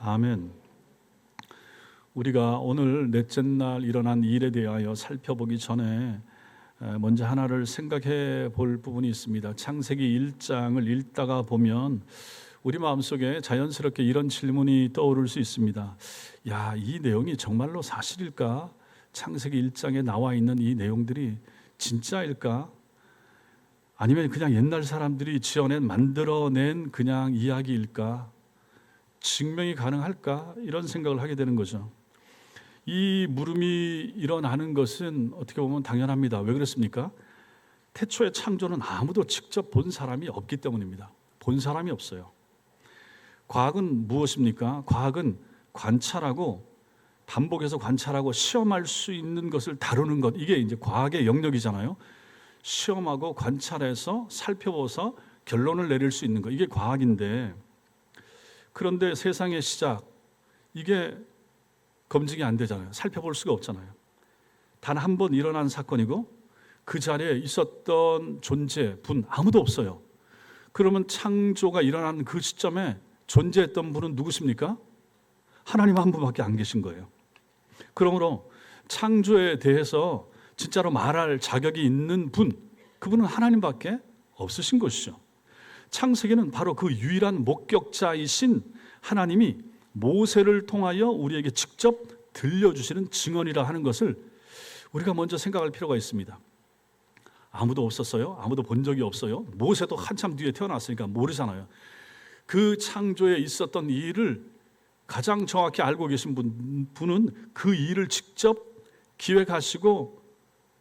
아멘. 우리가 오늘 넷째 날 일어난 일에 대하여 살펴보기 전에 먼저 하나를 생각해 볼 부분이 있습니다. 창세기 1장을 읽다가 보면 우리 마음속에 자연스럽게 이런 질문이 떠오를 수 있습니다. 야, 이 내용이 정말로 사실일까? 창세기 1장에 나와 있는 이 내용들이 진짜일까? 아니면 그냥 옛날 사람들이 만들어낸 그냥 이야기일까? 증명이 가능할까? 이런 생각을 하게 되는 거죠. 이 물음이 일어나는 것은 어떻게 보면 당연합니다. 왜 그렇습니까? 태초의 창조는 아무도 직접 본 사람이 없기 때문입니다. 본 사람이 없어요. 과학은 무엇입니까? 과학은 관찰하고 반복해서 관찰하고 시험할 수 있는 것을 다루는 것, 이게 이제 과학의 영역이잖아요. 시험하고 관찰해서 살펴보서 결론을 내릴 수 있는 것, 이게 과학인데, 그런데 세상의 시작, 이게 검증이 안 되잖아요. 살펴볼 수가 없잖아요. 단 한 번 일어난 사건이고 그 자리에 있었던 존재, 분 아무도 없어요. 그러면 창조가 일어난 그 시점에 존재했던 분은 누구십니까? 하나님 한 분밖에 안 계신 거예요. 그러므로 창조에 대해서 진짜로 말할 자격이 있는 분, 그분은 하나님밖에 없으신 것이죠. 창세기는 바로 그 유일한 목격자이신 하나님이 모세를 통하여 우리에게 직접 들려주시는 증언이라 하는 것을 우리가 먼저 생각할 필요가 있습니다. 아무도 없었어요? 아무도 본 적이 없어요? 모세도 한참 뒤에 태어났으니까 모르잖아요. 그 창조에 있었던 일을 가장 정확히 알고 계신 분은 그 일을 직접 기획하시고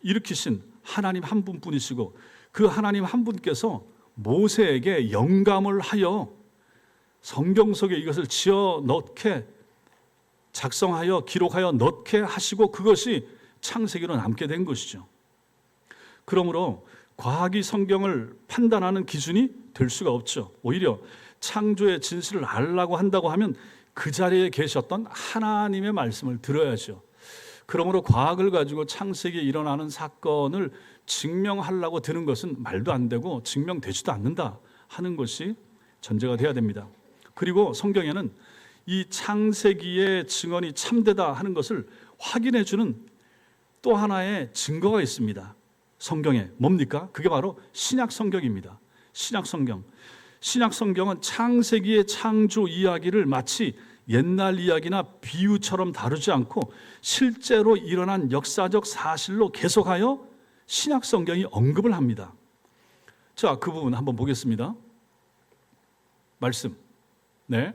일으키신 하나님 한 분뿐이시고, 그 하나님 한 분께서 모세에게 영감을 하여 성경 속에 이것을 지어 넣게, 작성하여 기록하여 넣게 하시고, 그것이 창세기로 남게 된 것이죠. 그러므로 과학이 성경을 판단하는 기준이 될 수가 없죠. 오히려 창조의 진실을 알라고 한다고 하면 그 자리에 계셨던 하나님의 말씀을 들어야죠. 그러므로 과학을 가지고 창세기에 일어나는 사건을 증명하려고 드는 것은 말도 안 되고 증명되지도 않는다 하는 것이 전제가 돼야 됩니다. 그리고 성경에는 이 창세기의 증언이 참되다 하는 것을 확인해 주는 또 하나의 증거가 있습니다. 성경에 뭡니까? 그게 바로 신약 성경입니다. 신약 성경. 신약 성경은 창세기의 창조 이야기를 마치 옛날 이야기나 비유처럼 다루지 않고 실제로 일어난 역사적 사실로 계속하여 신약 성경이 언급을 합니다. 자, 그 부분 한번 보겠습니다. 말씀. 네.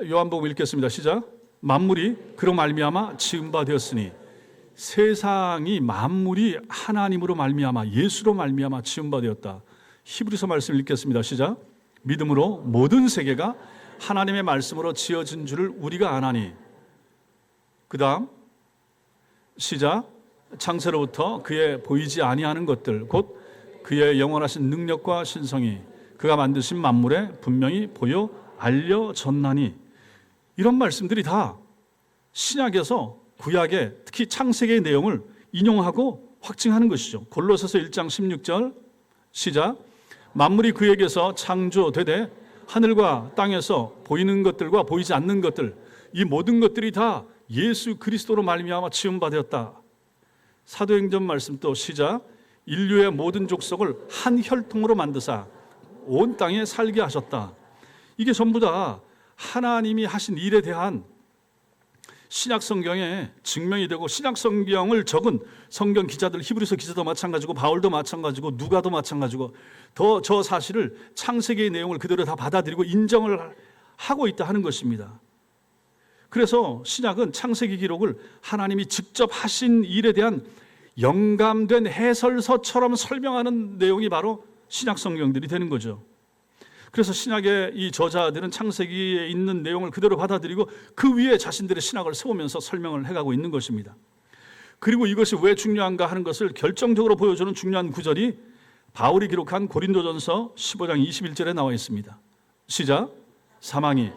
요한복음 읽겠습니다. 시작. 만물이 그로 말미암아 지은 바 되었으니, 세상이 만물이 하나님으로 말미암아 예수로 말미암아 지은 바 되었다. 히브리서 말씀 읽겠습니다. 시작. 믿음으로 모든 세계가 하나님의 말씀으로 지어진 줄을 우리가 아나니. 그 다음 시작. 창세로부터 그의 보이지 아니하는 것들 곧 그의 영원하신 능력과 신성이 그가 만드신 만물에 분명히 보여 알려졌나니. 이런 말씀들이 다 신약에서 구약의 특히 창세기의 내용을 인용하고 확증하는 것이죠. 골로새서 1장 16절 시작. 만물이 그에게서 창조되되 하늘과 땅에서 보이는 것들과 보이지 않는 것들, 이 모든 것들이 다 예수 그리스도로 말미암아 지은 바 되었다. 사도행전 말씀 또 시작. 인류의 모든 족속을 한 혈통으로 만드사 온 땅에 살게 하셨다. 이게 전부 다 하나님이 하신 일에 대한 신약 성경에 증명이 되고, 신약 성경을 적은 성경 기자들, 히브리서 기자도 마찬가지고 바울도 마찬가지고 누가도 마찬가지고 더 저 사실을 창세기의 내용을 그대로 다 받아들이고 인정을 하고 있다 하는 것입니다. 그래서 신약은 창세기 기록을 하나님이 직접 하신 일에 대한 영감된 해설서처럼 설명하는 내용이 바로 신약 성경들이 되는 거죠. 그래서 신약의 이 저자들은 창세기에 있는 내용을 그대로 받아들이고 그 위에 자신들의 신학을 세우면서 설명을 해가고 있는 것입니다. 그리고 이것이 왜 중요한가 하는 것을 결정적으로 보여주는 중요한 구절이 바울이 기록한 고린도전서 15장 21절에 나와 있습니다. 시작. 사망이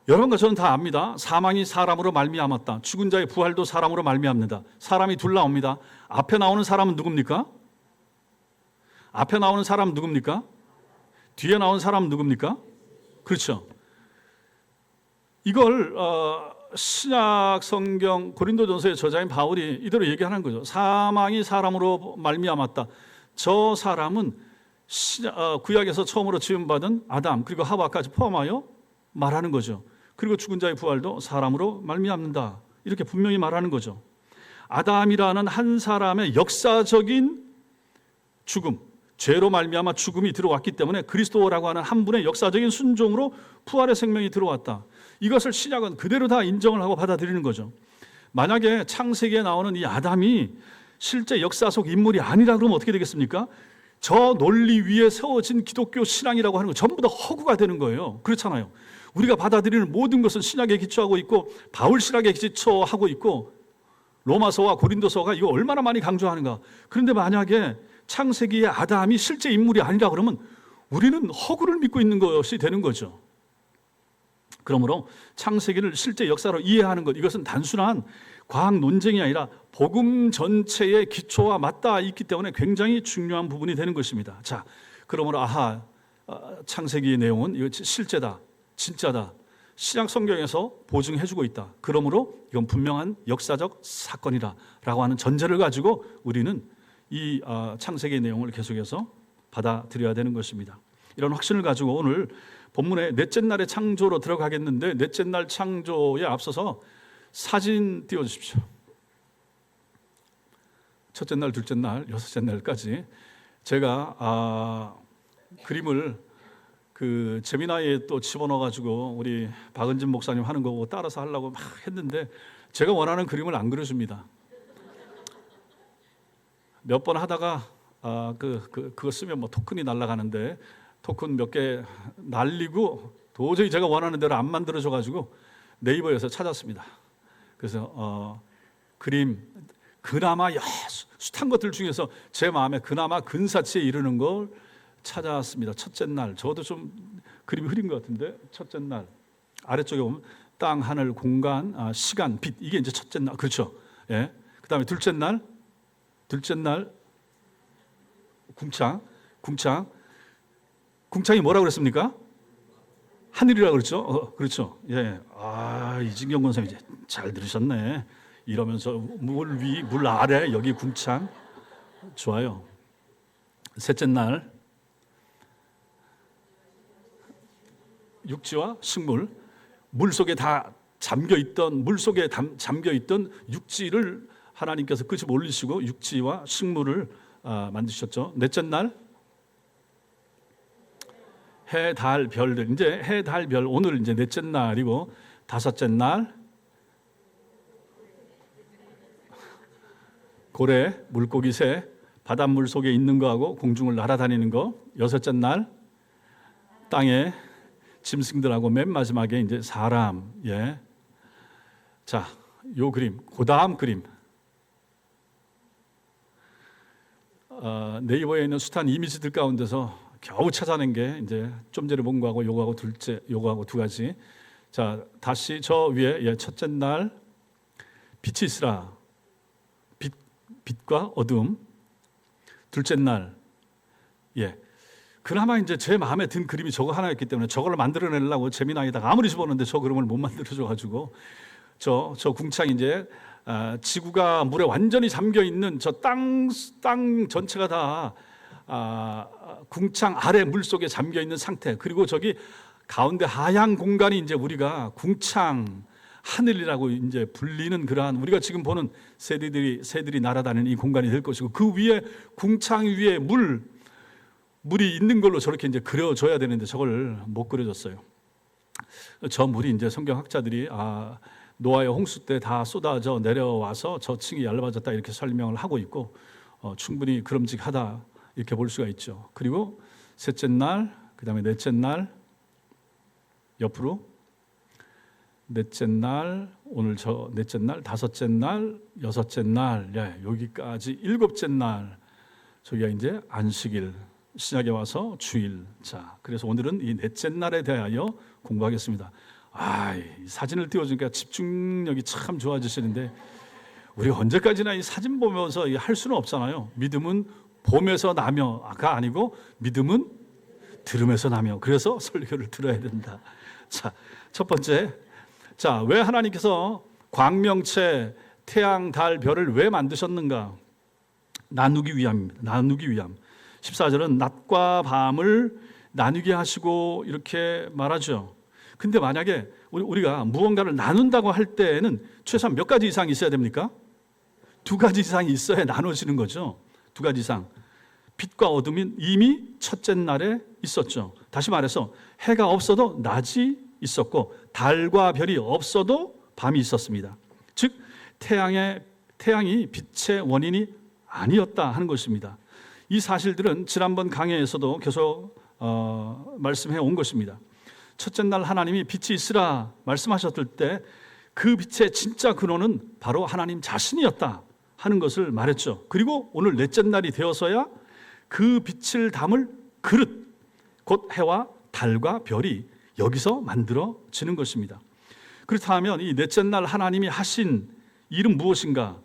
여러분과 저는 다 압니다. 사망이 사람으로 말미암았다. 죽은 자의 부활도 사람으로 말미암는다. 사람이 둘 나옵니다. 앞에 나오는 사람은 누굽니까? 앞에 나오는 사람 누굽니까? 뒤에 나온 사람 누굽니까? 그렇죠. 이걸 신약 성경 고린도전서의 저자인 바울이 이대로 얘기하는 거죠. 사망이 사람으로 말미암았다. 저 사람은 구약에서 처음으로 지음받은 아담 그리고 하와까지 포함하여 말하는 거죠. 그리고 죽은 자의 부활도 사람으로 말미암는다. 이렇게 분명히 말하는 거죠. 아담이라는 한 사람의 역사적인 죽음, 죄로 말미암아 죽음이 들어왔기 때문에 그리스도라고 하는 한 분의 역사적인 순종으로 부활의 생명이 들어왔다. 이것을 신약은 그대로 다 인정을 하고 받아들이는 거죠. 만약에 창세기에 나오는 이 아담이 실제 역사 속 인물이 아니라 그러면 어떻게 되겠습니까? 저 논리 위에 세워진 기독교 신앙이라고 하는 거 전부 다 허구가 되는 거예요. 그렇잖아요. 우리가 받아들이는 모든 것은 신약에 기초하고 있고 바울 신학에 기초하고 있고 로마서와 고린도서가 이거 얼마나 많이 강조하는가. 그런데 만약에 창세기의 아담이 실제 인물이 아니라 그러면 우리는 허구를 믿고 있는 것이 되는 거죠. 그러므로 창세기를 실제 역사로 이해하는 것, 이것은 단순한 과학 논쟁이 아니라 복음 전체의 기초와 맞닿아 있기 때문에 굉장히 중요한 부분이 되는 것입니다. 자, 그러므로 창세기의 내용은 이거 실제다, 진짜다, 신약 성경에서 보증해주고 있다. 그러므로 이건 분명한 역사적 사건이라고 하는 전제를 가지고 우리는 이 창세기의 내용을 계속해서 받아들여야 되는 것입니다. 이런 확신을 가지고 오늘 본문의 넷째 날의 창조로 들어가겠는데, 넷째 날 창조에 앞서서 사진 띄워주십시오. 첫째 날, 둘째 날, 여섯째 날까지 제가 그림을 그 재미나이에 또 집어넣어가지고 우리 박은진 목사님 하는 거 따라서 하려고 막 했는데 제가 원하는 그림을 안 그려줍니다. 몇 번 하다가 그거 쓰면 뭐 토큰이 날아가는데 토큰 몇 개 날리고 도저히 제가 원하는 대로 안 만들어줘가지고 네이버에서 찾았습니다. 그래서 그림 그나마 숱한 것들 중에서 제 마음에 그나마 근사치에 이르는 걸 찾았습니다. 첫째 날, 저도 좀 그림이 흐린 것 같은데 첫째 날 아래쪽에 보면 땅, 하늘, 공간, 시간, 빛, 이게 이제 첫째 날, 그렇죠? 예. 그 다음에 둘째 날 궁창이 뭐라고 그랬습니까? 하늘이라고 그랬죠? 그렇죠. 예. 이진경 권사님 이제 잘 들으셨네. 이러면서 물 위, 물 아래, 여기 궁창. 좋아요. 셋째 날 육지와 식물, 물 속에 다 물 속에 잠겨 있던 육지를 하나님께서 끄집어 올리시고 육지와 식물을 만드셨죠. 넷째 날 해, 달, 별들. 이제 해, 달, 별 오늘 이제 넷째 날이고 다섯째 날 고래, 물고기, 새, 바닷물 속에 있는 거하고 공중을 날아다니는 거. 여섯째 날 땅에 짐승들하고 맨 마지막에 이제 사람. 예. 자, 요 그림, 그다음 그림. 네이버에 있는 숱한 이미지들 가운데서 겨우 찾아낸 게 이제 좀 전에 본 거하고 요거하고 두 가지. 자, 다시 저 위에 첫째 날 빛이 있으라. 빛과 어둠. 둘째 날 그나마 이제 제 마음에 든 그림이 저거 하나였기 때문에 저걸 만들어내려고 재미나이다가 아무리 집었는데 저 그림을 못 만들어줘가지고 저 궁창 이제 지구가 물에 완전히 잠겨 있는 저 땅 전체가 다 궁창 아래 물 속에 잠겨 있는 상태. 그리고 저기 가운데 하얀 공간이 이제 우리가 궁창 하늘이라고 이제 불리는 그러한 우리가 지금 보는 새들이 날아다니는 이 공간이 될 것이고 그 위에 궁창 위에 물이 있는 걸로 저렇게 이제 그려줘야 되는데 저걸 못 그려줬어요. 저 물이 이제 성경학자들이 노아의 홍수 때 다 쏟아져 내려와서 저 층이 얇아졌다 이렇게 설명을 하고 있고 충분히 그럼직하다 이렇게 볼 수가 있죠. 그리고 셋째 날, 그 다음에 넷째 날 옆으로 넷째 날, 오늘 저 넷째 날, 다섯째 날, 여섯째 날, 여기까지 일곱째 날 저기가 이제 안식일. 신약에 와서 주일. 자, 그래서 오늘은 이 넷째 날에 대하여 공부하겠습니다. 이 사진을 띄워주니까 집중력이 참 좋아지시는데 우리 언제까지나 이 사진 보면서 할 수는 없잖아요. 믿음은 봄에서 나며가 아니고 믿음은 들음에서 나며. 그래서 설교를 들어야 된다. 자, 첫 번째. 자, 왜 하나님께서 광명체, 태양, 달, 별을 왜 만드셨는가? 나누기 위함입니다. 나누기 위함. 14절은 낮과 밤을 나누게 하시고 이렇게 말하죠. 근데 만약에 우리가 무언가를 나눈다고 할 때에는 최소한 몇 가지 이상이 있어야 됩니까? 두 가지 이상이 있어야 나눠지는 거죠. 두 가지 이상. 빛과 어둠이 이미 첫째 날에 있었죠. 다시 말해서 해가 없어도 낮이 있었고 달과 별이 없어도 밤이 있었습니다. 즉 태양이 빛의 원인이 아니었다 하는 것입니다. 이 사실들은 지난번 강해에서도 계속 말씀해 온 것입니다. 첫째 날 하나님이 빛이 있으라 말씀하셨을 때 그 빛의 진짜 근원은 바로 하나님 자신이었다 하는 것을 말했죠. 그리고 오늘 넷째 날이 되어서야 그 빛을 담을 그릇, 곧 해와 달과 별이 여기서 만들어지는 것입니다. 그렇다면 이 넷째 날 하나님이 하신 일은 무엇인가?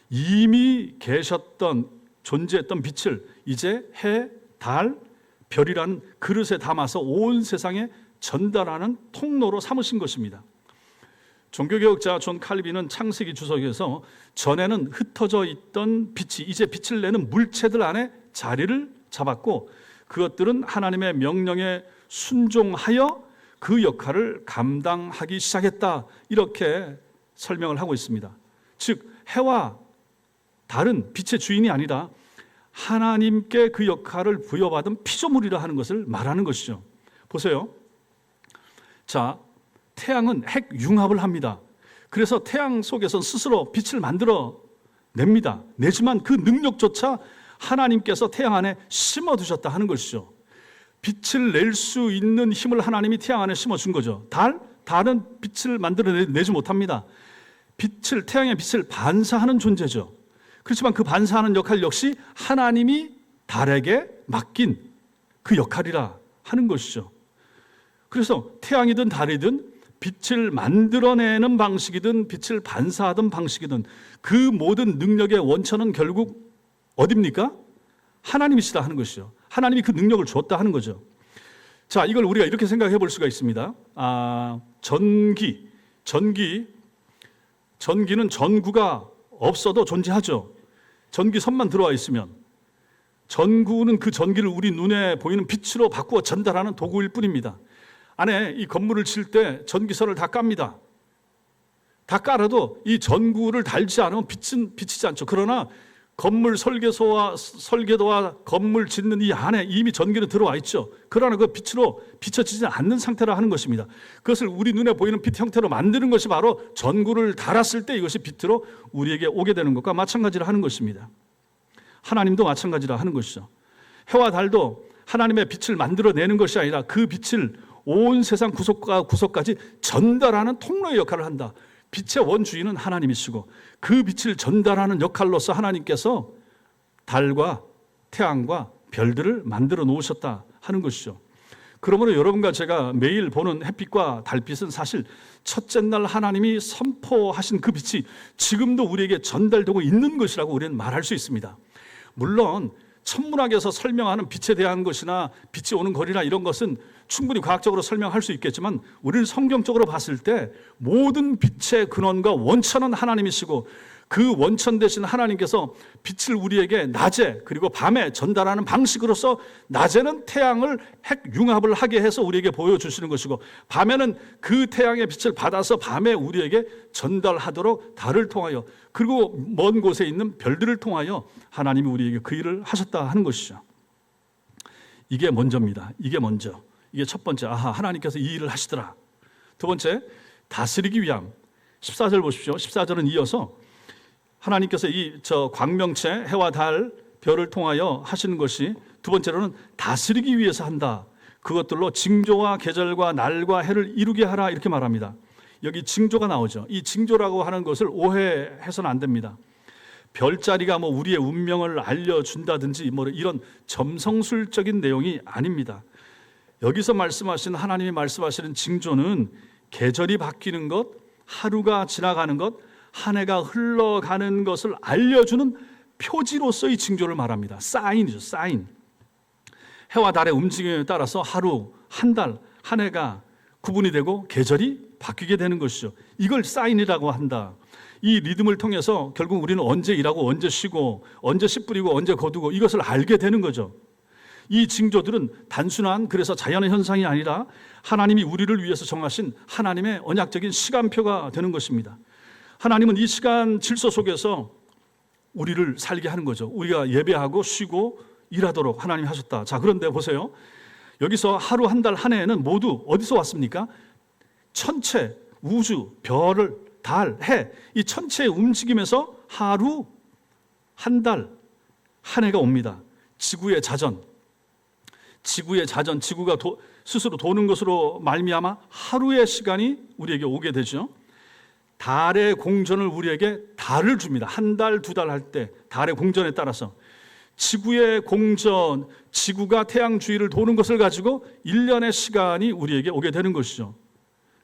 이미 계셨던 존재했던 빛을 이제 해, 달, 별이라는 그릇에 담아서 온 세상에 전달하는 통로로 삼으신 것입니다. 종교개혁자 존 칼빈은 창세기 주석에서 전에는 흩어져 있던 빛이 이제 빛을 내는 물체들 안에 자리를 잡았고 그것들은 하나님의 명령에 순종하여 그 역할을 감당하기 시작했다. 이렇게 설명을 하고 있습니다. 즉 해와 달은 빛의 주인이 아니라 하나님께 그 역할을 부여받은 피조물이라 하는 것을 말하는 것이죠. 보세요. 자, 태양은 핵융합을 합니다. 그래서 태양 속에서 스스로 빛을 만들어 냅니다. 내지만 그 능력조차 하나님께서 태양 안에 심어두셨다 하는 것이죠. 빛을 낼 수 있는 힘을 하나님이 태양 안에 심어준 거죠. 달은 빛을 만들어내지 못합니다. 태양의 빛을 반사하는 존재죠. 그렇지만 그 반사하는 역할 역시 하나님이 달에게 맡긴 그 역할이라 하는 것이죠. 그래서 태양이든 달이든 빛을 만들어내는 방식이든 빛을 반사하던 방식이든 그 모든 능력의 원천은 결국 어디입니까? 하나님이시다 하는 것이죠. 하나님이 그 능력을 줬다 하는 거죠. 자, 이걸 우리가 이렇게 생각해 볼 수가 있습니다. 전기는 전구가 없어도 존재하죠. 전기선만 들어와 있으면 전구는 그 전기를 우리 눈에 보이는 빛으로 바꾸어 전달하는 도구일 뿐입니다. 안에 이 건물을 칠 때 전기선을 다 깝니다. 다 깔아도 이 전구를 달지 않으면 빛은 비치지 않죠. 그러나 건물 설계도와 건물 짓는 이 안에 이미 전기는 들어와 있죠. 그러나 그 빛으로 비춰지지 않는 상태라 하는 것입니다. 그것을 우리 눈에 보이는 빛 형태로 만드는 것이 바로 전구를 달았을 때 이것이 빛으로 우리에게 오게 되는 것과 마찬가지라 하는 것입니다. 하나님도 마찬가지라 하는 것이죠. 해와 달도 하나님의 빛을 만들어내는 것이 아니라 그 빛을 온 세상 구석과 구석까지 전달하는 통로의 역할을 한다. 빛의 원주인은 하나님이시고 그 빛을 전달하는 역할로서 하나님께서 달과 태양과 별들을 만들어 놓으셨다 하는 것이죠. 그러므로 여러분과 제가 매일 보는 햇빛과 달빛은 사실 첫째 날 하나님이 선포하신 그 빛이 지금도 우리에게 전달되고 있는 것이라고 우리는 말할 수 있습니다. 물론 천문학에서 설명하는 빛에 대한 것이나 빛이 오는 거리나 이런 것은 충분히 과학적으로 설명할 수 있겠지만 우리는 성경적으로 봤을 때 모든 빛의 근원과 원천은 하나님이시고 그 원천 대신 하나님께서 빛을 우리에게 낮에 그리고 밤에 전달하는 방식으로서 낮에는 태양을 핵융합을 하게 해서 우리에게 보여주시는 것이고 밤에는 그 태양의 빛을 받아서 밤에 우리에게 전달하도록 달을 통하여 그리고 먼 곳에 있는 별들을 통하여 하나님이 우리에게 그 일을 하셨다 하는 것이죠. 이게 먼저입니다. 이게 먼저. 이게 첫 번째. 하나님께서 이 일을 하시더라. 두 번째, 다스리기 위함. 14절 보십시오. 14절은 이어서 하나님께서 광명체, 해와 달, 별을 통하여 하시는 것이 두 번째로는 다스리기 위해서 한다. 그것들로 징조와 계절과 날과 해를 이루게 하라 이렇게 말합니다. 여기 징조가 나오죠. 이 징조라고 하는 것을 오해해서는 안 됩니다. 별자리가 우리의 운명을 알려준다든지 이런 점성술적인 내용이 아닙니다. 여기서 하나님이 말씀하시는 징조는 계절이 바뀌는 것, 하루가 지나가는 것, 한 해가 흘러가는 것을 알려주는 표지로서의 징조를 말합니다. 사인이죠. 사인. 해와 달의 움직임에 따라서 하루, 한 달, 한 해가 구분이 되고 계절이 바뀌게 되는 것이죠. 이걸 사인이라고 한다. 이 리듬을 통해서 결국 우리는 언제 일하고 언제 쉬고 언제 씨 뿌리고 언제 거두고 이것을 알게 되는 거죠. 이 징조들은 단순한 그래서 자연의 현상이 아니라 하나님이 우리를 위해서 정하신 하나님의 언약적인 시간표가 되는 것입니다. 하나님은 이 시간 질서 속에서 우리를 살게 하는 거죠. 우리가 예배하고 쉬고 일하도록 하나님이 하셨다. 자, 그런데 보세요. 여기서 하루, 한 달, 한 해는 모두 어디서 왔습니까? 천체, 우주, 별, 달, 해, 이 천체의 움직임에서 하루, 한 달, 한 해가 옵니다. 지구의 자전, 지구가 스스로 도는 것으로 말미암아 하루의 시간이 우리에게 오게 되죠. 달의 공전을 우리에게 달을 줍니다. 한 달, 두 달 할 때 달의 공전에 따라서 지구의 공전, 지구가 태양 주위를 도는 것을 가지고 1년의 시간이 우리에게 오게 되는 것이죠.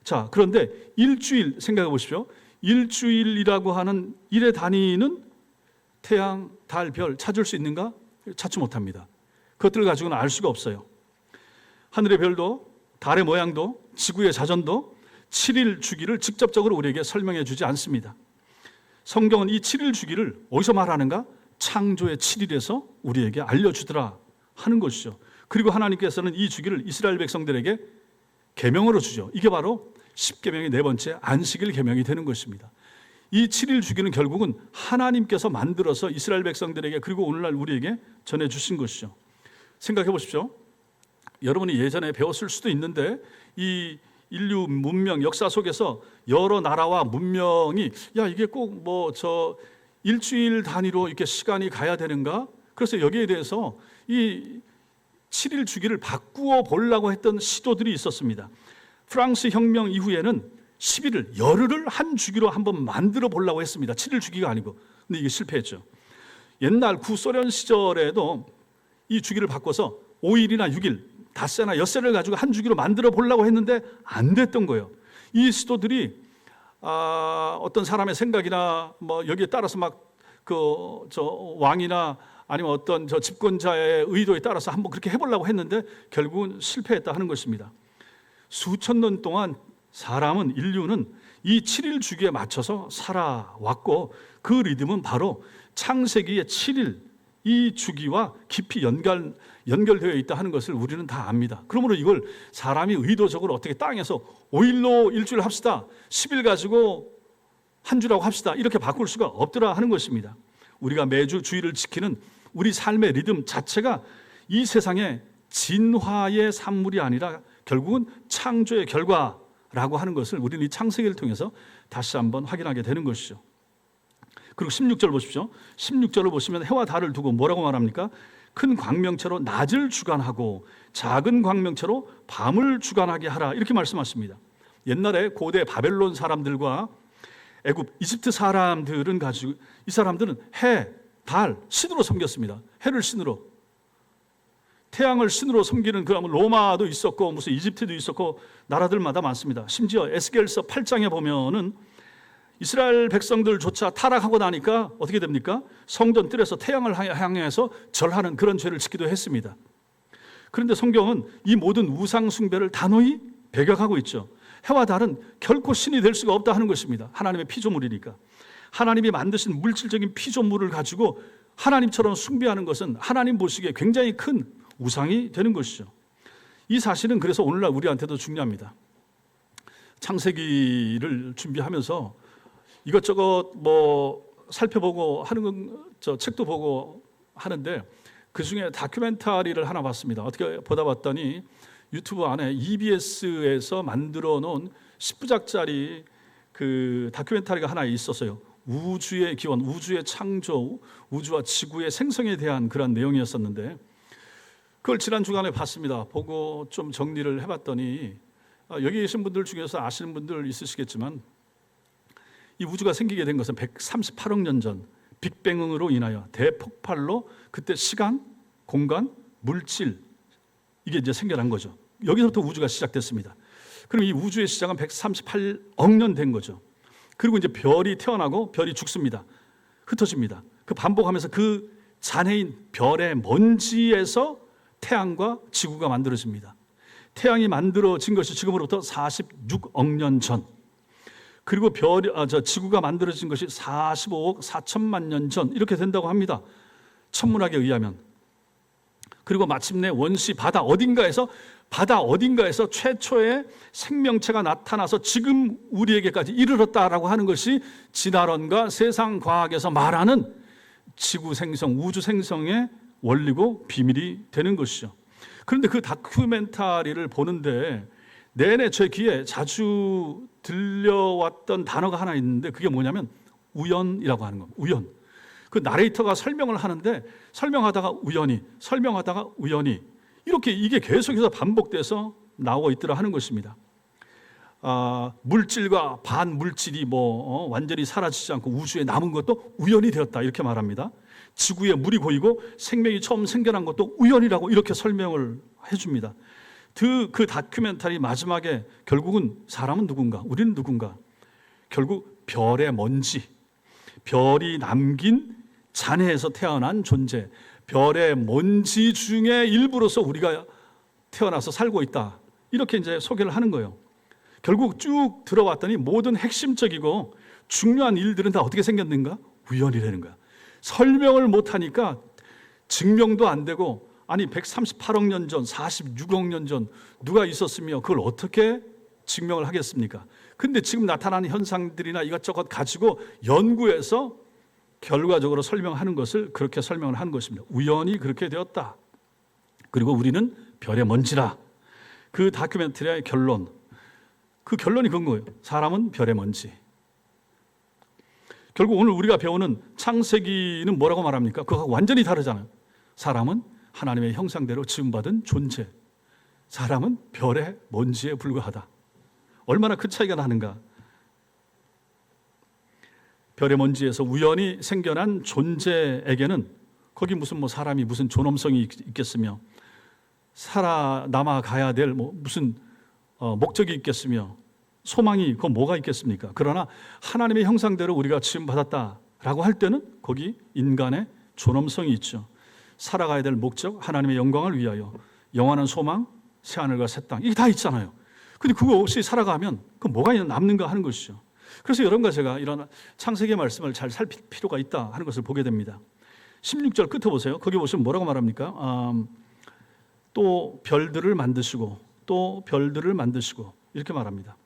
자, 그런데 일주일 생각해 보십시오. 일주일이라고 하는 일의 단위는 태양, 달, 별 찾을 수 있는가? 찾지 못합니다. 그것들을 가지고는 알 수가 없어요. 하늘의 별도, 달의 모양도, 지구의 자전도 7일 주기를 직접적으로 우리에게 설명해 주지 않습니다. 성경은 이 7일 주기를 어디서 말하는가? 창조의 7일에서 우리에게 알려주더라 하는 것이죠. 그리고 하나님께서는 이 주기를 이스라엘 백성들에게 계명으로 주죠. 이게 바로 10계명의 네 번째 안식일 계명이 되는 것입니다. 이 7일 주기는 결국은 하나님께서 만들어서 이스라엘 백성들에게 그리고 오늘날 우리에게 전해주신 것이죠. 생각해 보십시오. 여러분이 예전에 배웠을 수도 있는데 이 인류 문명 역사 속에서 여러 나라와 문명이 야 이게 꼭 뭐 일주일 단위로 이렇게 시간이 가야 되는가? 그래서 여기에 대해서 이 7일 주기를 바꾸어 보려고 했던 시도들이 있었습니다. 프랑스 혁명 이후에는 10일을 열흘을 한 주기로 한번 만들어 보려고 했습니다. 7일 주기가 아니고. 근데 이게 실패했죠. 옛날 구소련 시절에도 이 주기를 바꿔서 5일이나 6일, 닷새나 엿새를 가지고 한 주기로 만들어 보려고 했는데 안 됐던 거예요. 이 시도들이 어떤 사람의 생각이나 뭐 여기에 따라서 막 왕이나 아니면 어떤 집권자의 의도에 따라서 한번 그렇게 해보려고 했는데 결국은 실패했다 하는 것입니다. 수천 년 동안 인류는 이 7일 주기에 맞춰서 살아왔고 그 리듬은 바로 창세기의 7일 이 주기와 깊이 연결되어 있다 하는 것을 우리는 다 압니다. 그러므로 이걸 사람이 의도적으로 어떻게 땅에서 5일로 일주일 합시다, 10일 가지고 한 주라고 합시다 이렇게 바꿀 수가 없더라 하는 것입니다. 우리가 매주 주일을 지키는 우리 삶의 리듬 자체가 이 세상의 진화의 산물이 아니라 결국은 창조의 결과라고 하는 것을 우리는 이 창세기를 통해서 다시 한번 확인하게 되는 것이죠. 그리고 16절 보십시오. 16절을 보시면 해와 달을 두고 뭐라고 말합니까? 큰 광명체로 낮을 주관하고 작은 광명체로 밤을 주관하게 하라 이렇게 말씀하십니다. 옛날에 고대 바벨론 사람들과 애굽, 이집트 사람들은 가지고 이 사람들은 해, 달, 신으로 섬겼습니다. 해를 신으로. 태양을 신으로 섬기는 그러면 로마도 있었고 무슨 이집트도 있었고 나라들마다 많습니다. 심지어 에스겔서 8장에 보면은 이스라엘 백성들조차 타락하고 나니까 어떻게 됩니까? 성전 뜰에서 태양을 향해서 절하는 그런 죄를 짓기도 했습니다. 그런데 성경은 이 모든 우상 숭배를 단호히 배격하고 있죠. 해와 달은 결코 신이 될 수가 없다 하는 것입니다. 하나님의 피조물이니까. 하나님이 만드신 물질적인 피조물을 가지고 하나님처럼 숭배하는 것은 하나님 보시기에 굉장히 큰 우상이 되는 것이죠. 이 사실은 그래서 오늘날 우리한테도 중요합니다. 창세기를 준비하면서 이것저것 뭐 살펴보고 하는 건 책도 보고 하는데 그 중에 다큐멘터리를 하나 봤습니다. 어떻게 보다 봤더니 유튜브 안에 EBS에서 만들어 놓은 10부작짜리 그 다큐멘터리가 하나 있었어요. 우주의 기원, 우주의 창조, 우주와 지구의 생성에 대한 그런 내용이었었는데 그걸 지난 주간에 봤습니다. 보고 좀 정리를 해봤더니 여기 계신 분들 중에서 아시는 분들 있으시겠지만 이 우주가 생기게 된 것은 138억 년 전 빅뱅으로 인하여 대폭발로 그때 시간, 공간, 물질 이게 이제 생겨난 거죠. 여기서부터 우주가 시작됐습니다. 그럼 이 우주의 시작은 138억 년 된 거죠. 그리고 이제 별이 태어나고 별이 죽습니다. 흩어집니다. 그 반복하면서 그 잔해인 별의 먼지에서 태양과 지구가 만들어집니다. 태양이 만들어진 것이 지금으로부터 46억 년 전, 그리고 지구가 만들어진 것이 45억 4천만 년 전, 이렇게 된다고 합니다. 천문학에 의하면. 그리고 마침내 원시 바다 어딘가에서 최초의 생명체가 나타나서 지금 우리에게까지 이르렀다라고 하는 것이 진화론과 세상 과학에서 말하는 지구 생성, 우주 생성의 원리고 비밀이 되는 것이죠. 그런데 그 다큐멘터리를 보는데 내내 제 귀에 자주 들려왔던 단어가 하나 있는데, 그게 뭐냐면 우연이라고 하는 겁니다. 우연. 그 나레이터가 설명을 하는데 설명하다가 우연히 이렇게 이게 계속해서 반복돼서 나오고 있더라 하는 것입니다. 물질과 반물질이 완전히 사라지지 않고 우주에 남은 것도 우연이 되었다, 이렇게 말합니다. 지구에 물이 고이고 생명이 처음 생겨난 것도 우연이라고 이렇게 설명을 해줍니다. 그 다큐멘터리 마지막에 결국은 사람은 누군가, 우리는 누군가, 결국 별의 먼지, 별이 남긴 잔해에서 태어난 존재, 별의 먼지 중에 일부로서 우리가 태어나서 살고 있다, 이렇게 이제 소개를 하는 거예요. 결국 쭉 들어왔더니 모든 핵심적이고 중요한 일들은 다 어떻게 생겼는가? 우연이라는 거야. 설명을 못하니까 증명도 안 되고, 아니 138억 년 전, 46억 년 전 누가 있었으며 그걸 어떻게 증명을 하겠습니까? 근데 지금 나타나는 현상들이나 이것저것 가지고 연구해서 결과적으로 설명하는 것을 그렇게 설명을 하는 것입니다. 우연히 그렇게 되었다. 그리고 우리는 별의 먼지라. 그 다큐멘터리의 결론, 그 결론이 그런 거예요. 사람은 별의 먼지. 결국 오늘 우리가 배우는 창세기는 뭐라고 말합니까? 그거 완전히 다르잖아요. 사람은 하나님의 형상대로 지음받은 존재, 사람은 별의 먼지에 불과하다. 얼마나 큰 차이가 나는가. 별의 먼지에서 우연히 생겨난 존재에게는 거기 무슨 사람이 무슨 존엄성이 있겠으며 살아남아가야 될 무슨 목적이 있겠으며 소망이 그건 뭐가 있겠습니까? 그러나 하나님의 형상대로 우리가 지음받았다라고 할 때는 거기 인간의 존엄성이 있죠. 살아가야 될 목적, 하나님의 영광을 위하여 영원한 소망, 새하늘과 새 땅, 이게 다 있잖아요. 근데 그거 없이 살아가면 그 뭐가 남는가 하는 것이죠. 그래서 여러분과 제가 이런 창세기의 말씀을 잘 살필 필요가 있다 하는 것을 보게 됩니다. 16절 끝에 보세요. 거기 보시면 뭐라고 말합니까? 또 별들을 만드시고 또 별들을 만드시고 이렇게 말합니다.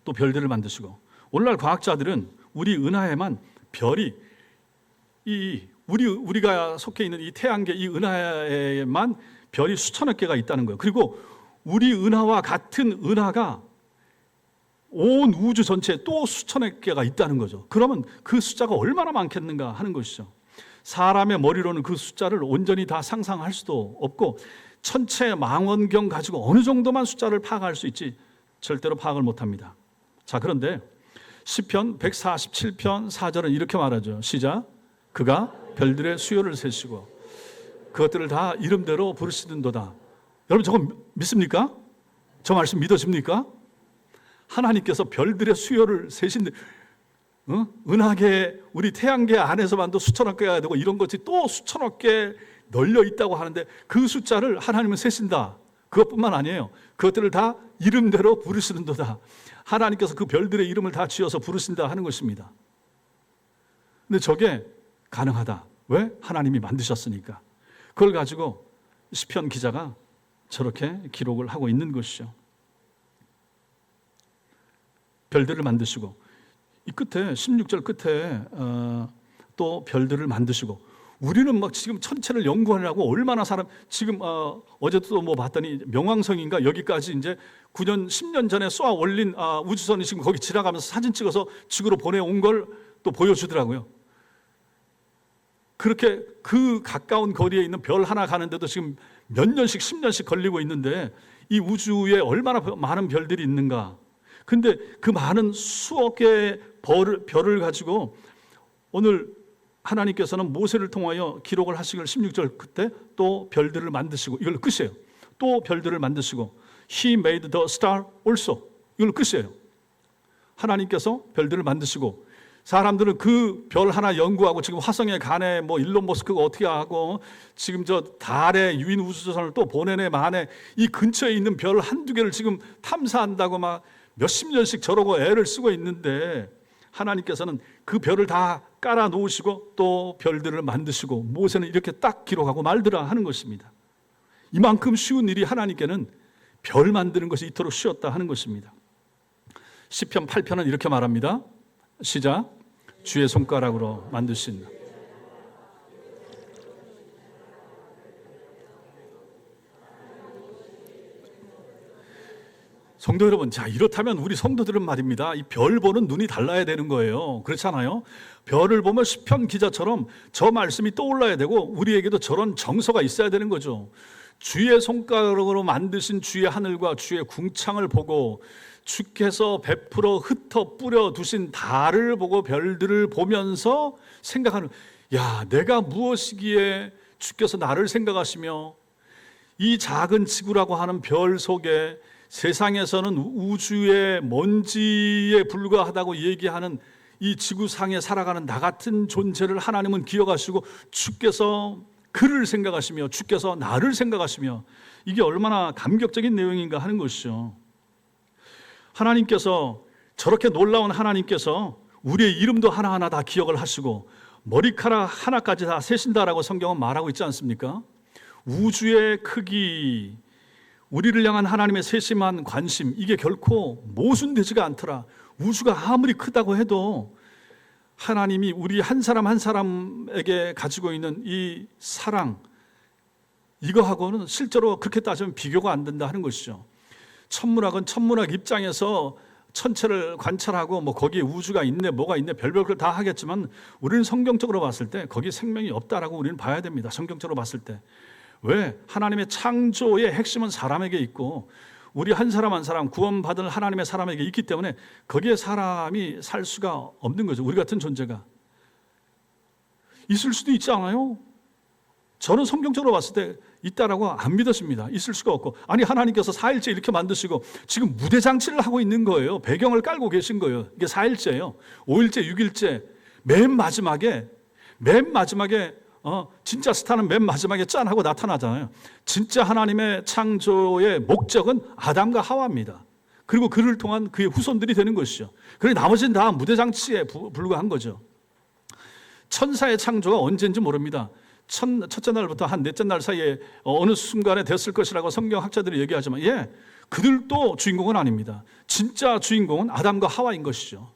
또 별들을 만드시고. 오늘날 과학자들은 우리 은하에만 별이 우리가 속해 있는 이 태양계 이 은하에만 별이 수천억 개가 있다는 거예요. 그리고 우리 은하와 같은 은하가 온 우주 전체에 또 수천억 개가 있다는 거죠. 그러면 그 숫자가 얼마나 많겠는가 하는 것이죠. 사람의 머리로는 그 숫자를 온전히 다 상상할 수도 없고 천체 망원경 가지고 어느 정도만 숫자를 파악할 수 있지 절대로 파악을 못합니다. 자, 그런데 시편 147편 4절은 이렇게 말하죠. 시작. 그가 별들의 수요를 세시고 그것들을 다 이름대로 부르시는도다. 여러분 저거 믿습니까? 저 말씀 믿어집니까? 하나님께서 별들의 수요를 세신데 은하계 우리 태양계 안에서만도 수천억 개가 되고 이런 것이 또 수천억 개 널려 있다고 하는데 그 숫자를 하나님은 세신다. 그것뿐만 아니에요. 그것들을 다 이름대로 부르시는도다. 하나님께서 그 별들의 이름을 다 지어서 부르신다 하는 것입니다. 근데 저게 가능하다. 왜? 하나님이 만드셨으니까. 그걸 가지고 시편 기자가 저렇게 기록을 하고 있는 것이죠. 별들을 만드시고 이 끝에 16절 끝에 또 별들을 만드시고 우리는 막 지금 천체를 연구하려고 얼마나 사람 지금 어제도 봤더니 명왕성인가 여기까지 이제 9년 10년 전에 쏘아 올린 우주선이 지금 거기 지나가면서 사진 찍어서 지구로 보내온 걸 또 보여주더라고요. 그렇게 그 가까운 거리에 있는 별 하나 가는데도 지금 몇 년씩 10년씩 걸리고 있는데 이 우주에 얼마나 많은 별들이 있는가. 근데 그 많은 수억 개의 별을 가지고 오늘 하나님께서는 모세를 통하여 기록을 하시길 16절 그때 또 별들을 만드시고 이걸 끝이에요. 또 별들을 만드시고 He made the star also 이걸 끝이에요. 하나님께서 별들을 만드시고 사람들은 그 별 하나 연구하고 지금 화성에 가네, 뭐 일론 머스크가 어떻게 하고 지금 저 달에 유인 우주선을 또 보내네 마네, 이 근처에 있는 별 한두 개를 지금 탐사한다고 막 몇십 년씩 저러고 애를 쓰고 있는데, 하나님께서는 그 별을 다 깔아 놓으시고 또 별들을 만드시고 모세는 이렇게 딱 기록하고 말더라 하는 것입니다. 이만큼 쉬운 일이 하나님께는 별 만드는 것이 이토록 쉬웠다 하는 것입니다. 시편 8편은 이렇게 말합니다. 시작. 주의 손가락으로 만드신. 성도 여러분, 자, 이렇다면 우리 성도들은 말입니다, 이 별 보는 눈이 달라야 되는 거예요. 그렇잖아요? 별을 보면 시편 기자처럼 저 말씀이 떠올라야 되고 우리에게도 저런 정서가 있어야 되는 거죠. 주의 손가락으로 만드신 주의 하늘과 주의 궁창을 보고 주께서 베풀어 흩어 뿌려 두신 달을 보고 별들을 보면서 생각하는, 야, 내가 무엇이기에 주께서 나를 생각하시며 이 작은 지구라고 하는 별 속에 세상에서는 우주의 먼지에 불과하다고 얘기하는 이 지구상에 살아가는 나 같은 존재를 하나님은 기억하시고 주께서 그를 생각하시며 주께서 나를 생각하시며, 이게 얼마나 감격적인 내용인가 하는 것이죠. 하나님께서, 저렇게 놀라운 하나님께서 우리의 이름도 하나하나 다 기억을 하시고 머리카락 하나까지 다 세신다라고 성경은 말하고 있지 않습니까? 우주의 크기, 우리를 향한 하나님의 세심한 관심, 이게 결코 모순되지가 않더라. 우주가 아무리 크다고 해도 하나님이 우리 한 사람 한 사람에게 가지고 있는 이 사랑, 이거하고는 실제로 그렇게 따지면 비교가 안 된다 하는 것이죠. 천문학은 천문학 입장에서 천체를 관찰하고 뭐 거기에 우주가 있네 뭐가 있네 별별 걸 다 하겠지만, 우리는 성경적으로 봤을 때 거기에 생명이 없다라고 우리는 봐야 됩니다. 성경적으로 봤을 때. 왜? 하나님의 창조의 핵심은 사람에게 있고 우리 한 사람 한 사람 구원받은 하나님의 사람에게 있기 때문에 거기에 사람이 살 수가 없는 거죠. 우리 같은 존재가 있을 수도 있지 않아요? 저는 성경적으로 봤을 때 있다라고 안 믿어집니다. 있을 수가 없고, 아니 하나님께서 4일째 이렇게 만드시고 지금 무대장치를 하고 있는 거예요. 배경을 깔고 계신 거예요. 이게 4일째예요. 5일째 6일째 맨 마지막에 진짜 스타는 맨 마지막에 짠 하고 나타나잖아요. 진짜 하나님의 창조의 목적은 아담과 하와입니다. 그리고 그를 통한 그의 후손들이 되는 것이죠. 그리고 나머지는 다 무대장치에 불과한 거죠. 천사의 창조가 언제인지 모릅니다. 첫째 날부터 한 넷째 날 사이에 어느 순간에 됐을 것이라고 성경학자들이 얘기하지만, 그들도 주인공은 아닙니다. 진짜 주인공은 아담과 하와인 것이죠.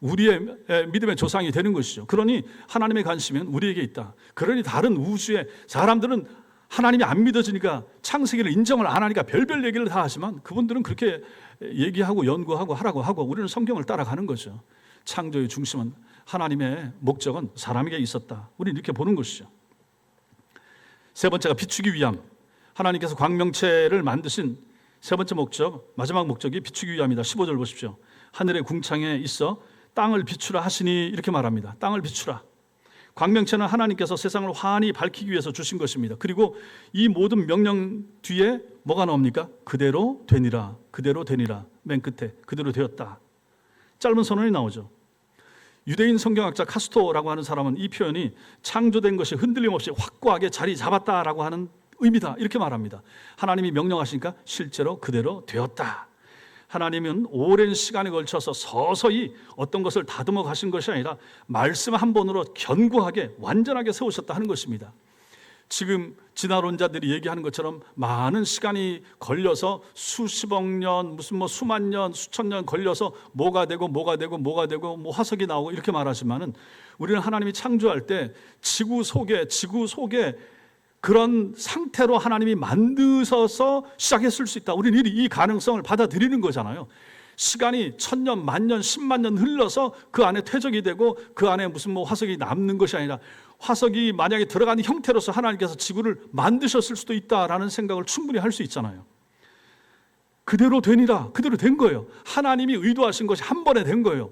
우리의 믿음의 조상이 되는 것이죠. 그러니 하나님의 관심은 우리에게 있다. 그러니 다른 우주에 사람들은 하나님이 안 믿어지니까 창세기를 인정을 안 하니까 별별 얘기를 다 하지만, 그분들은 그렇게 얘기하고 연구하고 하라고 하고 우리는 성경을 따라가는 거죠. 창조의 중심은, 하나님의 목적은 사람에게 있었다. 우리는 이렇게 보는 것이죠. 세 번째가 비추기 위함. 하나님께서 광명체를 만드신 세 번째 목적, 마지막 목적이 비추기 위함이다. 15절 보십시오. 하늘의 궁창에 있어 땅을 비추라 하시니 이렇게 말합니다. 땅을 비추라. 광명체는 하나님께서 세상을 환히 밝히기 위해서 주신 것입니다. 그리고 이 모든 명령 뒤에 뭐가 나옵니까? 그대로 되니라. 그대로 되니라. 맨 끝에 그대로 되었다. 짧은 선언이 나오죠. 유대인 성경학자 카스토라고 하는 사람은 이 표현이 창조된 것이 흔들림 없이 확고하게 자리 잡았다라고 하는 의미다 이렇게 말합니다. 하나님이 명령하시니까 실제로 그대로 되었다. 하나님은 오랜 시간에 걸쳐서 서서히 어떤 것을 다듬어 가신 것이 아니라 말씀 한 번으로 견고하게 완전하게 세우셨다 하는 것입니다. 지금 진화론자들이 얘기하는 것처럼 많은 시간이 걸려서 수십억 년, 무슨 뭐 수만 년, 수천 년 걸려서 뭐가 되고 뭐 화석이 나오고 이렇게 말하지만은, 우리는 하나님이 창조할 때 지구 속에 그런 상태로 하나님이 만드셔서 시작했을 수 있다. 우리는 이 가능성을 받아들이는 거잖아요. 시간이 1000년, 만년, 10만 년 흘러서 그 안에 퇴적이 되고 그 안에 무슨 뭐 화석이 남는 것이 아니라, 화석이 만약에 들어가는 형태로서 하나님께서 지구를 만드셨을 수도 있다라는 생각을 충분히 할 수 있잖아요. 그대로 되니라. 그대로 된 거예요. 하나님이 의도하신 것이 한 번에 된 거예요.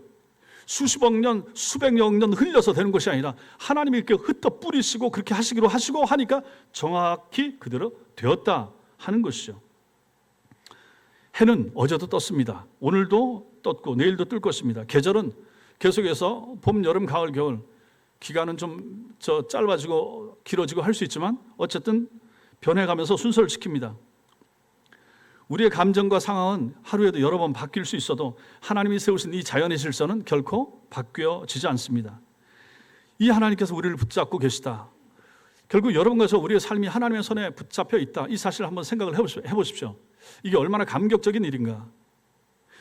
수십억 년, 수백억 년 흘려서 되는 것이 아니라 하나님이 이렇게 흩어 뿌리시고 그렇게 하시기로 하시고 하니까 정확히 그대로 되었다 하는 것이죠. 해는 어제도 떴습니다. 오늘도 떴고 내일도 뜰 것입니다. 계절은 계속해서 봄, 여름, 가을, 겨울 기간은 좀 짧아지고 길어지고 할 수 있지만 어쨌든 변해가면서 순서를 지킵니다. 우리의 감정과 상황은 하루에도 여러 번 바뀔 수 있어도 하나님이 세우신 이 자연의 질서는 결코 바뀌어지지 않습니다. 이 하나님께서 우리를 붙잡고 계시다. 결국 여러분께서 우리의 삶이 하나님의 손에 붙잡혀 있다. 이 사실을 한번 생각을 해보십시오. 이게 얼마나 감격적인 일인가.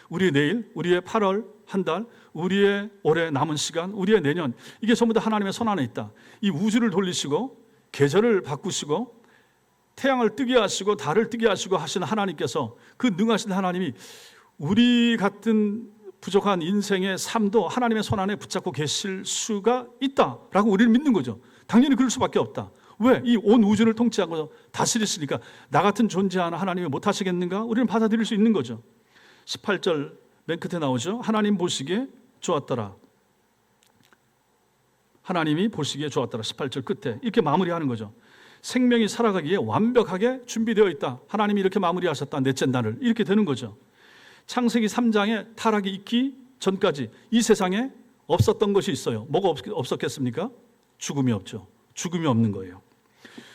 우리의 내일, 우리의 8월, 한 달, 우리의 올해 남은 시간, 우리의 내년, 이게 전부 다 하나님의 손 안에 있다. 이 우주를 돌리시고 계절을 바꾸시고 태양을 뜨게 하시고 달을 뜨게 하시고 하신 하나님께서, 그 능하신 하나님이 우리 같은 부족한 인생의 삶도 하나님의 손 안에 붙잡고 계실 수가 있다라고 우리는 믿는 거죠. 당연히 그럴 수밖에 없다. 왜? 이 온 우주를 통치하고 다스리시니까 나 같은 존재하는 하나님이 못하시겠는가? 우리는 받아들일 수 있는 거죠. 18절 맨 끝에 나오죠. 하나님 보시기에 좋았더라. 하나님이 보시기에 좋았더라. 18절 끝에 이렇게 마무리하는 거죠. 생명이 살아가기에 완벽하게 준비되어 있다. 하나님이 이렇게 마무리하셨다. 넷째 날을. 이렇게 되는 거죠. 창세기 3장에 타락이 있기 전까지 이 세상에 없었던 것이 있어요. 뭐가 없었겠습니까? 죽음이 없죠. 죽음이 없는 거예요.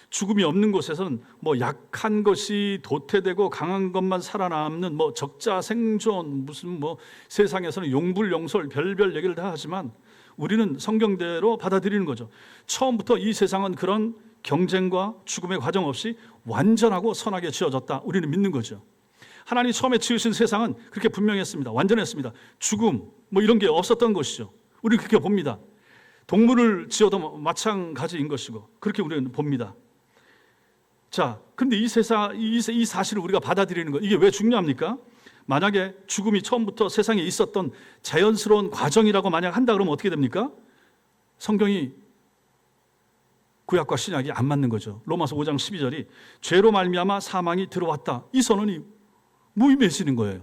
죽음이 없는 곳에서는 뭐 약한 것이 도태되고 강한 것만 살아남는 뭐 적자 생존, 무슨 뭐 세상에서는 용불용설 별별 얘기를 다 하지만 우리는 성경대로 받아들이는 거죠. 처음부터 이 세상은 그런 경쟁과 죽음의 과정 없이 완전하고 선하게 지어졌다. 우리는 믿는 거죠. 하나님이 처음에 지으신 세상은 그렇게 분명했습니다. 완전했습니다. 죽음 뭐 이런 게 없었던 것이죠. 우리는 그렇게 봅니다. 동물을 지어도 마찬가지인 것이고 그렇게 우리는 봅니다. 자, 근데 이 사실을 우리가 받아들이는 거, 이게 왜 중요합니까? 만약에 죽음이 처음부터 세상에 있었던 자연스러운 과정이라고 만약 한다 그러면 어떻게 됩니까? 성경이 구약과 신약이 안 맞는 거죠. 로마서 5장 12절이 죄로 말미암아 사망이 들어왔다. 이 선언이 무의미해지는 거예요.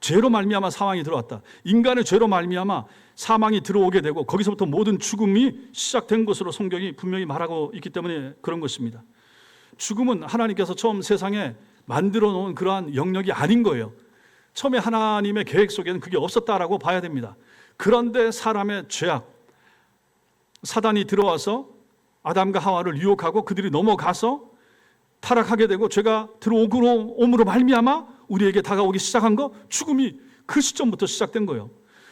죄로 말미암아 사망이 들어왔다. 인간의 죄로 말미암아 사망이 들어오게 되고 거기서부터 모든 죽음이 시작된 것으로 성경이 분명히 말하고 있기 때문에 그런 것입니다. 죽음은 하나님께서 처음 세상에 만들어 놓은 그러한 영역이 아닌 거예요. 처음에 하나님의 계획 속에는 그게 없었다라고 봐야 됩니다. 그런데 사람의 죄악, 사단이 들어와서 아담과 하와를 유혹하고 그들이 넘어가서 타락하게 되고 죄가 들어옴으로 말미암아 우리에게 다가오기 시작한 거, 죽음이 그 시점부터 시작된 거예요.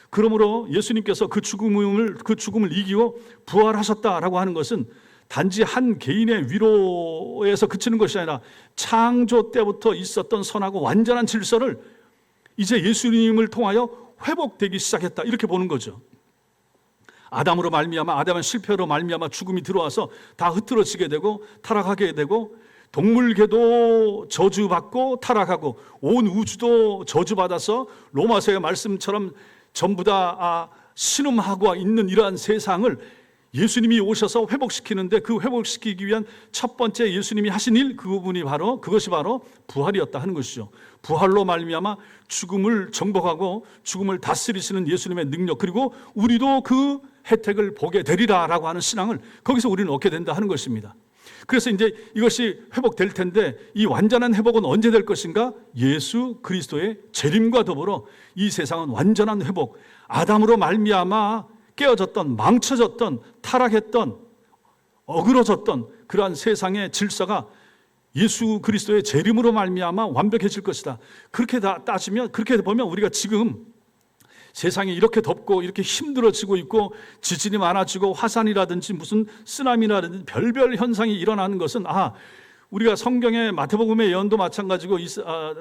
그러므로 예수님께서 그 죽음을 이기고 부활하셨다라고 하는 것은 단지 한 개인의 위로에서 그치는 것이 아니라 창조 때부터 있었던 선하고 완전한 질서를 이제 예수님을 통하여 회복되기 시작했다, 이렇게 보는 거죠. 아담으로 말미암아, 아담의 실패로 말미암아 죽음이 들어와서 다 흐트러지게 되고 타락하게 되고 동물계도 저주받고 타락하고 온 우주도 저주받아서 로마서의 말씀처럼 전부 다 신음하고 있는 이러한 세상을 예수님이 오셔서 회복시키는데, 그 회복시키기 위한 첫 번째 예수님이 하신 일, 그것이 바로 부활이었다 하는 것이죠. 부활로 말미암아 죽음을 정복하고 죽음을 다스리시는 예수님의 능력, 그리고 우리도 그 혜택을 보게 되리라라고 하는 신앙을 거기서 우리는 얻게 된다 하는 것입니다. 그래서 이제 이것이 회복될 텐데, 이 완전한 회복은 언제 될 것인가? 예수 그리스도의 재림과 더불어 이 세상은 완전한 회복, 아담으로 말미암아 깨어졌던, 망쳐졌던, 타락했던, 어그러졌던 그러한 세상의 질서가 예수 그리스도의 재림으로 말미암아 완벽해질 것이다. 그렇게 따지면, 그렇게 보면 우리가 지금 세상이 이렇게 덥고 이렇게 힘들어지고 있고 지진이 많아지고 화산이라든지 무슨 쓰나미라든지 별별 현상이 일어나는 것은, 우리가 성경의 마태복음의 예언도 마찬가지고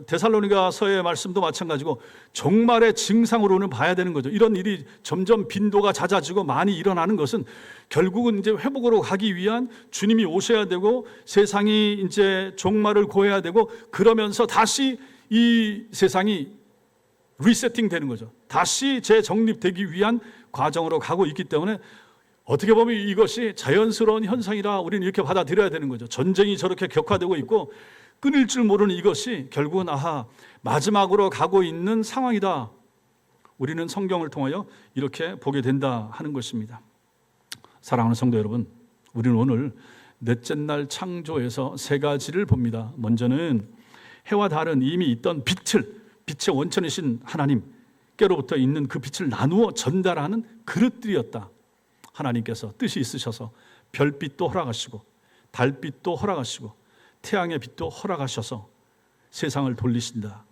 데살로니가서의 말씀도 마찬가지고 종말의 증상으로는 봐야 되는 거죠. 이런 일이 점점 빈도가 잦아지고 많이 일어나는 것은 결국은 이제 회복으로 가기 위한 주님이 오셔야 되고 세상이 이제 종말을 고해야 되고, 그러면서 다시 이 세상이 리세팅 되는 거죠. 다시 재정립되기 위한 과정으로 가고 있기 때문에 어떻게 보면 이것이 자연스러운 현상이라 우리는 이렇게 받아들여야 되는 거죠. 전쟁이 저렇게 격화되고 있고 끊일 줄 모르는 이것이 결국은 마지막으로 가고 있는 상황이다. 우리는 성경을 통하여 이렇게 보게 된다 하는 것입니다. 사랑하는 성도 여러분, 우리는 오늘 넷째 날 창조에서 세 가지를 봅니다. 먼저는 해와 달은 이미 있던 빛의 원천이신 하나님, 깨로부터 있는 그 빛을 나누어 전달하는 그릇들이었다. 하나님께서 뜻이 있으셔서 별빛도 허락하시고 달빛도 허락하시고 태양의 빛도 허락하셔서 세상을 돌리신다.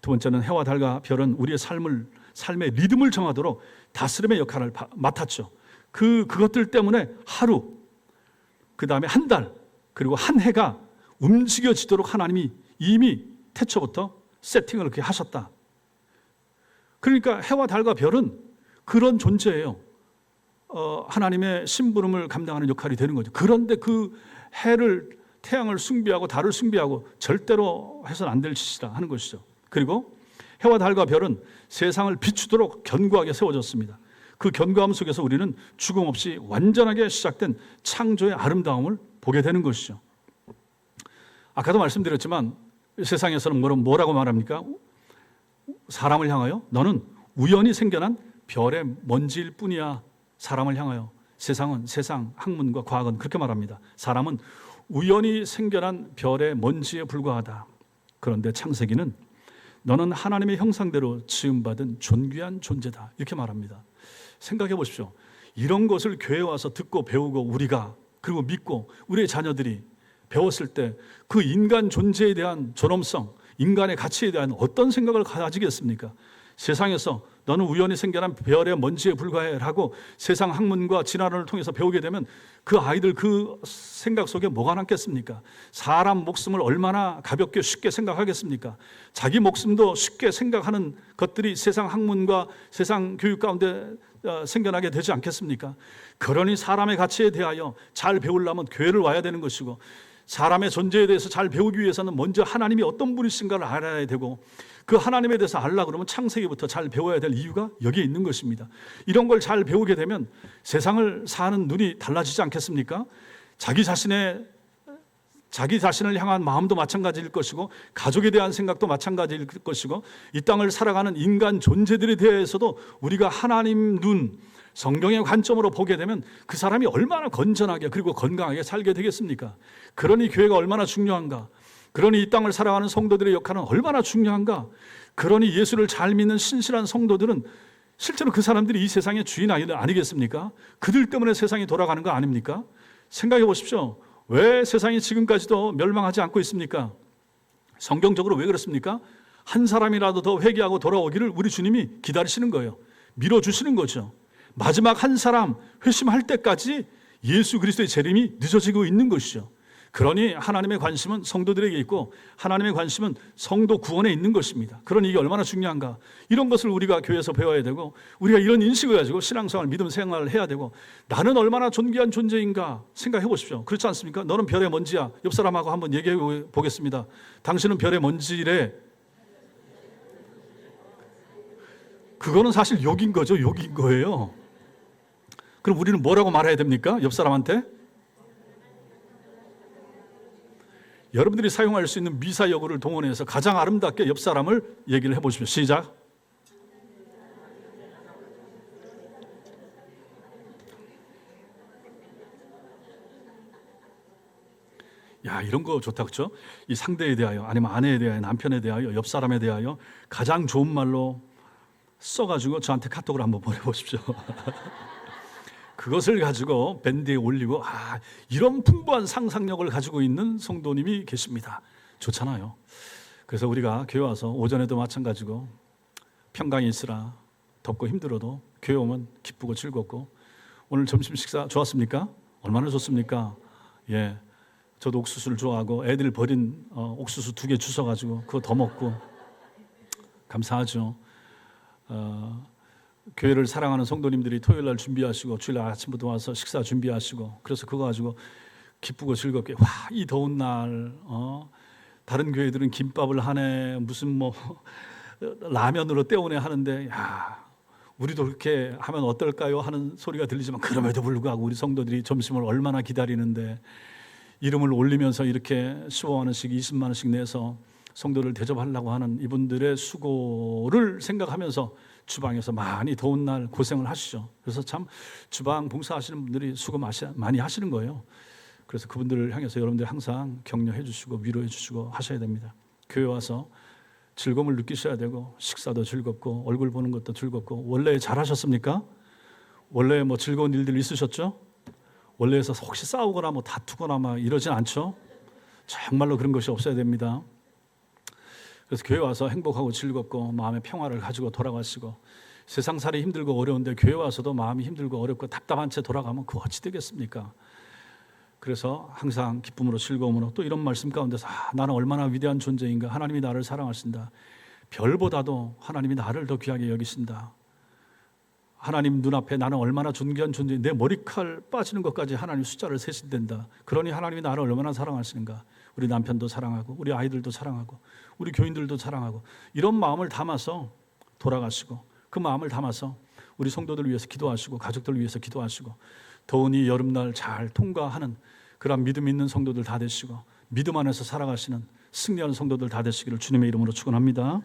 두 번째는 해와 달과 별은 우리의 삶의 리듬을 정하도록 다스림의 역할을 맡았죠. 그것들 때문에 하루, 그 다음에 한 달, 그리고 한 해가 움직여지도록 하나님이 이미 태초부터 세팅을 그렇게 하셨다. 그러니까 해와 달과 별은 그런 존재예요. 하나님의 심부름을 감당하는 역할이 되는 거죠. 그런데 그 해를, 태양을 숭배하고 달을 숭배하고 절대로 해서는 안 될 짓이다 하는 것이죠. 그리고 해와 달과 별은 세상을 비추도록 견고하게 세워졌습니다. 그 견고함 속에서 우리는 죽음 없이 완전하게 시작된 창조의 아름다움을 보게 되는 것이죠. 아까도 말씀드렸지만 세상에서는 뭐라고 말합니까? 사람을 향하여 너는 우연히 생겨난 별의 먼지일 뿐이야. 사람을 향하여. 세상 학문과 과학은 그렇게 말합니다. 사람은 우연히 생겨난 별의 먼지에 불과하다. 그런데 창세기는 너는 하나님의 형상대로 지음받은 존귀한 존재다. 이렇게 말합니다. 생각해 보십시오. 이런 것을 교회에 와서 듣고 배우고 우리가 그리고 믿고 우리의 자녀들이 배웠을 때 그 인간 존재에 대한 존엄성, 인간의 가치에 대한 어떤 생각을 가지겠습니까? 세상에서 너는 우연히 생겨난 별의 먼지에 불과해라고 세상 학문과 진화론을 통해서 배우게 되면 그 아이들 그 생각 속에 뭐가 남겠습니까? 사람 목숨을 얼마나 가볍게 쉽게 생각하겠습니까? 자기 목숨도 쉽게 생각하는 것들이 세상 학문과 세상 교육 가운데 생겨나게 되지 않겠습니까? 그러니 사람의 가치에 대하여 잘 배우려면 교회를 와야 되는 것이고, 사람의 존재에 대해서 잘 배우기 위해서는 먼저 하나님이 어떤 분이신가를 알아야 되고, 그 하나님에 대해서 알려고 그러면 창세기부터 잘 배워야 될 이유가 여기에 있는 것입니다. 이런 걸 잘 배우게 되면 세상을 사는 눈이 달라지지 않겠습니까? 자기 자신을 향한 마음도 마찬가지일 것이고, 가족에 대한 생각도 마찬가지일 것이고, 이 땅을 살아가는 인간 존재들에 대해서도 우리가 하나님 눈, 성경의 관점으로 보게 되면 그 사람이 얼마나 건전하게 그리고 건강하게 살게 되겠습니까? 그러니 교회가 얼마나 중요한가? 그러니 이 땅을 살아가는 성도들의 역할은 얼마나 중요한가? 그러니 예수를 잘 믿는 신실한 성도들은 실제로 그 사람들이 이 세상의 주인 아니겠습니까? 그들 때문에 세상이 돌아가는 거 아닙니까? 생각해 보십시오. 왜 세상이 지금까지도 멸망하지 않고 있습니까? 성경적으로 왜 그렇습니까? 한 사람이라도 더 회개하고 돌아오기를 우리 주님이 기다리시는 거예요. 밀어주시는 거죠. 마지막 한 사람 회심할 때까지 예수 그리스도의 재림이 늦어지고 있는 것이죠. 그러니 하나님의 관심은 성도들에게 있고 하나님의 관심은 성도 구원에 있는 것입니다. 그러니 이게 얼마나 중요한가. 이런 것을 우리가 교회에서 배워야 되고, 우리가 이런 인식을 가지고 신앙생활, 믿음 생활을 해야 되고, 나는 얼마나 존귀한 존재인가 생각해 보십시오. 그렇지 않습니까? 너는 별의 먼지야. 옆 사람하고 한번 얘기해 보겠습니다. 당신은 별의 먼지래. 그거는 사실 욕인 거죠. 욕인 거예요. 그럼 우리는 뭐라고 말해야 됩니까? 옆 사람한테? 여러분들이 사용할 수 있는 미사여구를 동원해서 가장 아름답게 옆 사람을 얘기를 해보십시오. 시작. 야, 이런 거 좋다, 그렇죠? 이 상대에 대하여, 아니면 아내에 대하여, 남편에 대하여, 옆 사람에 대하여 가장 좋은 말로 써가지고 저한테 카톡을 한번 보내보십시오. 그것을 가지고 밴드에 올리고, 이런 풍부한 상상력을 가지고 있는 성도님이 계십니다. 좋잖아요. 그래서 우리가 교회 와서 오전에도 마찬가지고 평강이 있으라, 덥고 힘들어도 교회 오면 기쁘고 즐겁고, 오늘 점심 식사 좋았습니까? 얼마나 좋습니까? 예, 저도 옥수수를 좋아하고 애들 버린 옥수수 2개 주워가지고 그거 더 먹고 감사하죠. 교회를 사랑하는 성도님들이 토요일 날 준비하시고 주일 날 아침부터 와서 식사 준비하시고, 그래서 그거 가지고 기쁘고 즐겁게, 와, 이 더운 날 다른 교회들은 김밥을 하네, 무슨 라면으로 때우네 하는데, 야, 우리도 그렇게 하면 어떨까요? 하는 소리가 들리지만, 그럼에도 불구하고 우리 성도들이 점심을 얼마나 기다리는데, 이름을 올리면서 이렇게 15만 원씩 20만 원씩 내서 성도를 대접하려고 하는 이분들의 수고를 생각하면서 주방에서 많이 더운 날 고생을 하시죠. 그래서 참 주방 봉사하시는 분들이 수고 많이 하시는 거예요. 그래서 그분들을 향해서 여러분들이 항상 격려해 주시고 위로해 주시고 하셔야 됩니다. 교회 와서 즐거움을 느끼셔야 되고 식사도 즐겁고 얼굴 보는 것도 즐겁고. 원래 잘하셨습니까? 원래 뭐 즐거운 일들 있으셨죠? 원래에서 혹시 싸우거나 뭐 다투거나 막 이러진 않죠? 정말로 그런 것이 없어야 됩니다. 그래서 교회 와서 행복하고 즐겁고 마음의 평화를 가지고 돌아가시고, 세상살이 힘들고 어려운데 교회 와서도 마음이 힘들고 어렵고 답답한 채 돌아가면 그 어찌 되겠습니까? 그래서 항상 기쁨으로 즐거움으로, 또 이런 말씀 가운데서 나는 얼마나 위대한 존재인가. 하나님이 나를 사랑하신다. 별보다도 하나님이 나를 더 귀하게 여기신다. 하나님 눈앞에 나는 얼마나 존귀한 존재인, 내 머리칼 빠지는 것까지 하나님 숫자를 세신댄다. 그러니 하나님이 나를 얼마나 사랑하시는가. 우리 남편도 사랑하고 우리 아이들도 사랑하고 우리 교인들도 사랑하고, 이런 마음을 담아서 돌아가시고, 그 마음을 담아서 우리 성도들을 위해서 기도하시고 가족들을 위해서 기도하시고, 더운 이 여름날 잘 통과하는 그런 믿음 있는 성도들 다 되시고 믿음 안에서 살아가시는 승리하는 성도들 다 되시기를 주님의 이름으로 축원합니다.